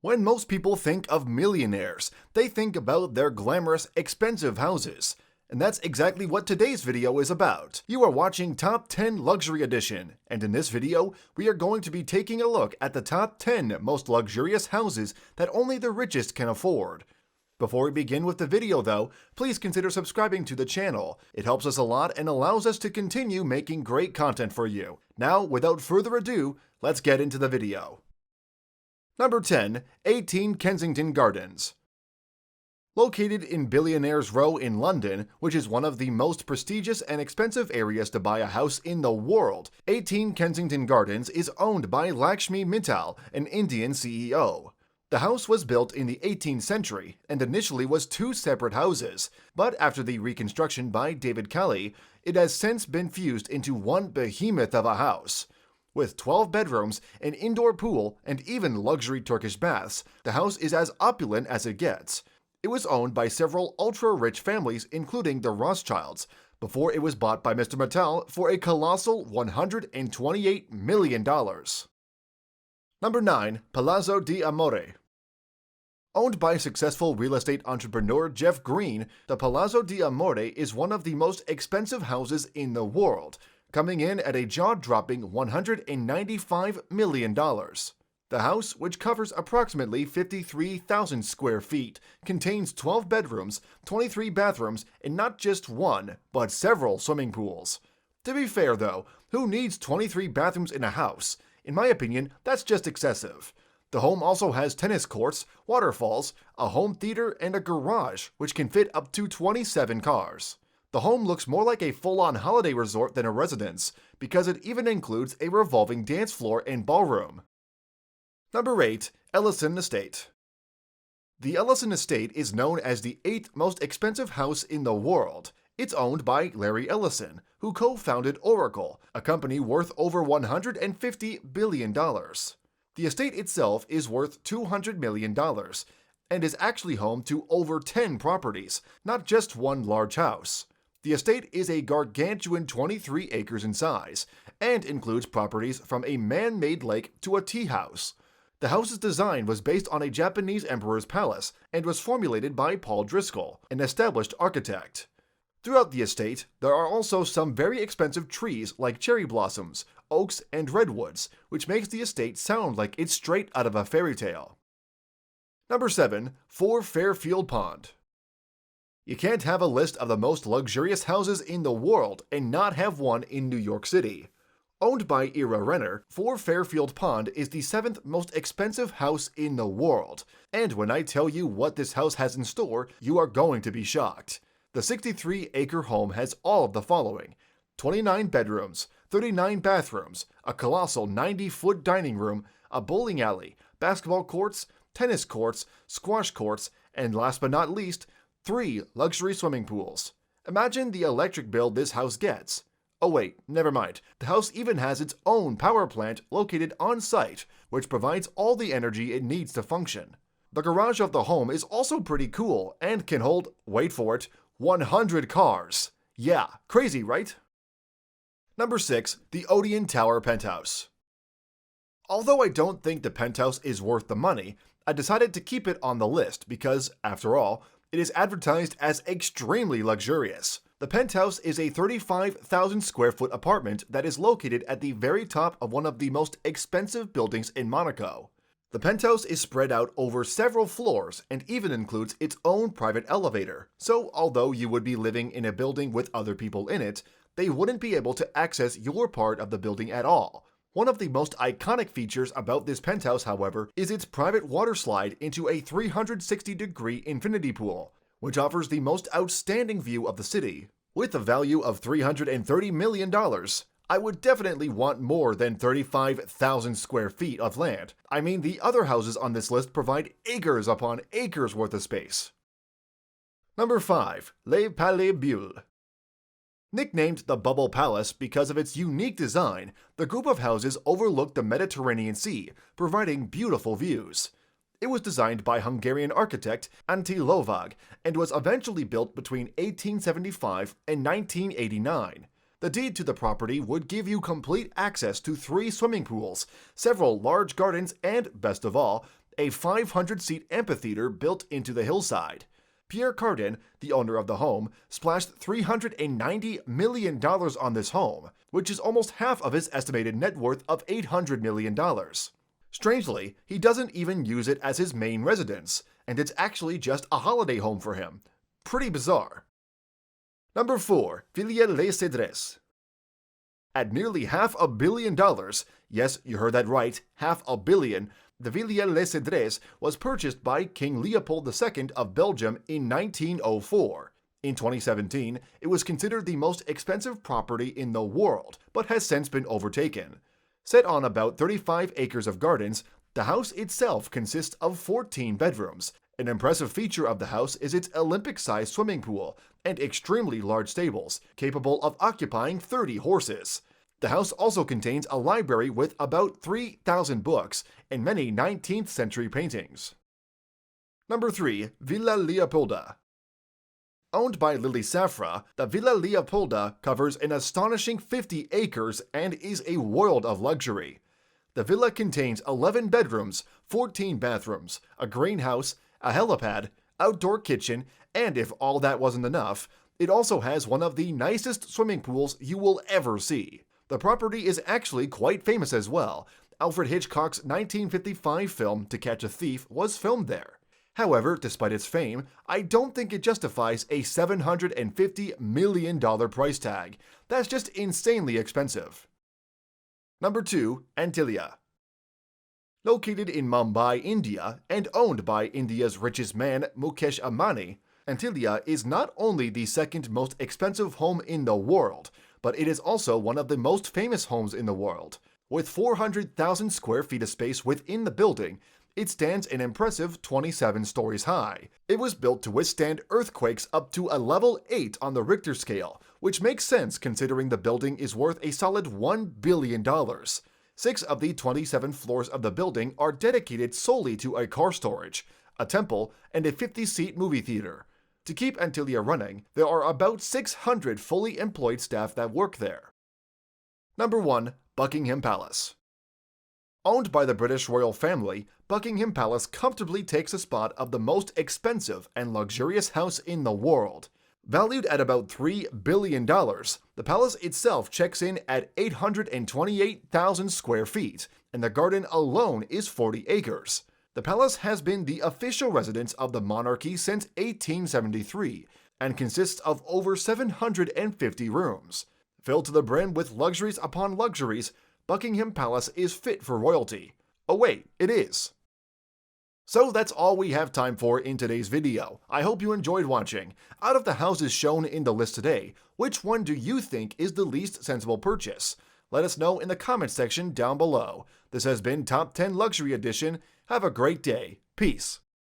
When most people think of millionaires, they think about their glamorous, expensive houses. And that's exactly what today's video is about. You are watching Top 10 Luxury Edition, and in this video, we are going to be taking a look at the top 10 most luxurious houses that only the richest can afford. Before we begin with the video though, please consider subscribing to the channel. It helps us a lot and allows us to continue making great content for you. Now, without further ado, let's get into the video. Number 10. 18 Kensington Gardens. Located in Billionaires Row in London, which is one of the most prestigious and expensive areas to buy a house in the world, 18 Kensington Gardens is owned by Lakshmi Mittal, an Indian CEO. The house was built in the 18th century and initially was two separate houses, but after the reconstruction by David Kelly, it has since been fused into one behemoth of a house. With 12 bedrooms, an indoor pool, and even luxury Turkish baths, the house is as opulent as it gets. It was owned by several ultra-rich families, including the Rothschilds, before it was bought by Mr. Mittal for a colossal $128 million. Number 9. Palazzo di Amore. Owned by successful real estate entrepreneur Jeff Green, the Palazzo di Amore is one of the most expensive houses in the world, coming in at a jaw-dropping $195 million. The house, which covers approximately 53,000 square feet, contains 12 bedrooms, 23 bathrooms, and not just one, but several swimming pools. To be fair though, who needs 23 bathrooms in a house? In my opinion, that's just excessive. The home also has tennis courts, waterfalls, a home theater, and a garage, which can fit up to 27 cars. The home looks more like a full-on holiday resort than a residence, because it even includes a revolving dance floor and ballroom. Number 8. Ellison Estate. The Ellison Estate is known as the 8th most expensive house in the world. It's owned by Larry Ellison, who co-founded Oracle, a company worth over $150 billion. The estate itself is worth $200 million, and is actually home to over 10 properties, not just one large house. The estate is a gargantuan 23 acres in size, and includes properties from a man-made lake to a tea house. The house's design was based on a Japanese emperor's palace, and was formulated by Paul Driscoll, an established architect. Throughout the estate, there are also some very expensive trees like cherry blossoms, oaks, and redwoods, which makes the estate sound like it's straight out of a fairy tale. Number 7. 4 Fairfield Pond. You can't have a list of the most luxurious houses in the world and not have one in New York City. Owned by Ira Renner, 4 Fairfield Pond is the 7th most expensive house in the world, and when I tell you what this house has in store, you are going to be shocked. The 63-acre home has all of the following: 29 bedrooms, 39 bathrooms, a colossal 90-foot dining room, a bowling alley, basketball courts, tennis courts, squash courts, and last but not least, 3 luxury swimming pools. Imagine the electric bill this house gets. Oh wait, never mind. The house even has its own power plant located on site, which provides all the energy it needs to function. The garage of the home is also pretty cool and can hold, wait for it, 100 cars. Yeah, crazy, right? Number 6. The Odeon Tower Penthouse. Although I don't think the penthouse is worth the money, I decided to keep it on the list because, after all, it is advertised as extremely luxurious. The penthouse is a 35,000 square foot apartment that is located at the very top of one of the most expensive buildings in Monaco. The penthouse is spread out over several floors and even includes its own private elevator, so although you would be living in a building with other people in it, they wouldn't be able to access your part of the building at all. One of the most iconic features about this penthouse, however, is its private water slide into a 360-degree infinity pool, which offers the most outstanding view of the city. With a value of $330 million, I would definitely want more than 35,000 square feet of land. I mean, the other houses on this list provide acres upon acres worth of space. Number 5. Le Palais Bulle. Nicknamed the Bubble Palace because of its unique design, the group of houses overlook the Mediterranean Sea, providing beautiful views. It was designed by Hungarian architect Antilia and was eventually built between 1875 and 1989. The deed to the property would give you complete access to 3 swimming pools, several large gardens, and, best of all, a 500-seat amphitheater built into the hillside. Pierre Cardin, the owner of the home, splashed $390 million on this home, which is almost half of his estimated net worth of $800 million. Strangely, he doesn't even use it as his main residence, and it's actually just a holiday home for him. Pretty bizarre. Number 4. Villa Lescedes. At nearly $500 million, yes, you heard that right, $500 million, the Villa Lescedes was purchased by King Leopold II of Belgium in 1904. In 2017, it was considered the most expensive property in the world, but has since been overtaken. Set on about 35 acres of gardens, the house itself consists of 14 bedrooms. An impressive feature of the house is its Olympic-sized swimming pool and extremely large stables, capable of occupying 30 horses. The house also contains a library with about 3,000 books and many 19th century paintings. Number 3. Villa Leopolda. Owned by Lily Safra, the Villa Leopolda covers an astonishing 50 acres and is a world of luxury. The villa contains 11 bedrooms, 14 bathrooms, a greenhouse, a helipad, outdoor kitchen, and if all that wasn't enough, it also has one of the nicest swimming pools you will ever see. The property is actually quite famous as well. Alfred Hitchcock's 1955 film To Catch a Thief was filmed there. However, despite its fame, I don't think it justifies a $750 million price tag. That's just insanely expensive. Number 2. Antilia. Located in Mumbai, India, and owned by India's richest man, Mukesh Ambani, Antilia is not only the second most expensive home in the world, but it is also one of the most famous homes in the world. With 400,000 square feet of space within the building, it stands an impressive 27 stories high. It was built to withstand earthquakes up to a level 8 on the Richter scale, which makes sense considering the building is worth a solid $1 billion. 6 of the 27 floors of the building are dedicated solely to a car storage, a temple, and a 50-seat movie theater. To keep Antilia running, there are about 600 fully employed staff that work there. Number 1. Buckingham Palace. Owned by the British royal family, Buckingham Palace comfortably takes the spot of the most expensive and luxurious house in the world. Valued at about $3 billion, the palace itself checks in at 828,000 square feet, and the garden alone is 40 acres. The palace has been the official residence of the monarchy since 1873 and consists of over 750 rooms. Filled to the brim with luxuries upon luxuries, Buckingham Palace is fit for royalty. Oh wait, it is. So that's all we have time for in today's video. I hope you enjoyed watching. Out of the houses shown in the list today, which one do you think is the least sensible purchase? Let us know in the comments section down below. This has been Top 10 Luxury Edition. Have a great day. Peace.